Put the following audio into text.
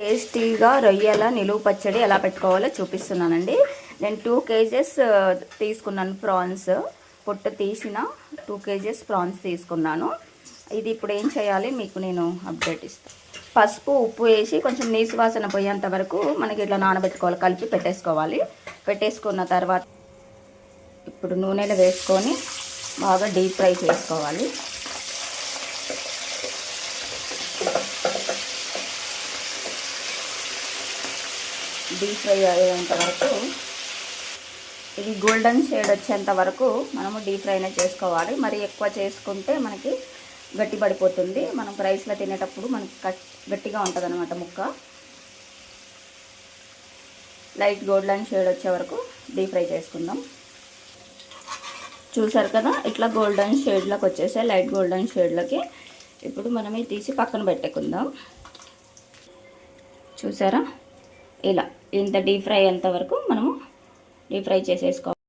టేస్టీగా రొయ్యల నిలువ పచ్చడి ఎలా పెట్టుకోవాలో చూపిస్తున్నానండి. నేను 2 kgs తీసుకున్నాను ప్రాన్స్, పొట్టు తీసిన 2 kgs ప్రాన్స్ తీసుకున్నాను. ఇది ఇప్పుడు ఏం చేయాలి మీకు నేను అప్డేట్ ఇస్తాను. పసుపు ఉప్పు వేసి కొంచెం నీసు వాసన పోయేంత వరకు మనకి ఇట్లా నానబెట్టుకోవాలి, కలిపి పెట్టేసుకోవాలి. పెట్టేసుకున్న తర్వాత ఇప్పుడు నూనెలో వేసుకొని బాగా డీప్ ఫ్రై చేసుకోవాలి. డీప్ ఫ్రై అయ్యేంత వరకు, ఇది గోల్డెన్ షేడ్ వచ్చేంత వరకు మనము డీప్ ఫ్రైనే చేసుకోవాలి. మరి ఎక్కువ చేసుకుంటే మనకి గట్టి పడిపోతుంది. మనం రైస్లో తినేటప్పుడు మనకి గట్టిగా ఉంటుంది అన్నమాట ముక్క. లైట్ గోల్డెన్ షేడ్ వచ్చే వరకు డీప్ ఫ్రై చేసుకుందాం. చూసారు కదా, ఇట్లా గోల్డెన్ షేడ్లోకి వచ్చేసాయి, లైట్ గోల్డెన్ షేడ్లోకి. ఇప్పుడు మనం ఇది తీసి పక్కన పెట్టుకుందాం. చూసారా, ఇలా ఇంత డీప్ ఫ్రై అయ్యేంత వరకు మనము డీప్ ఫ్రై చేసేసుకోవాలి.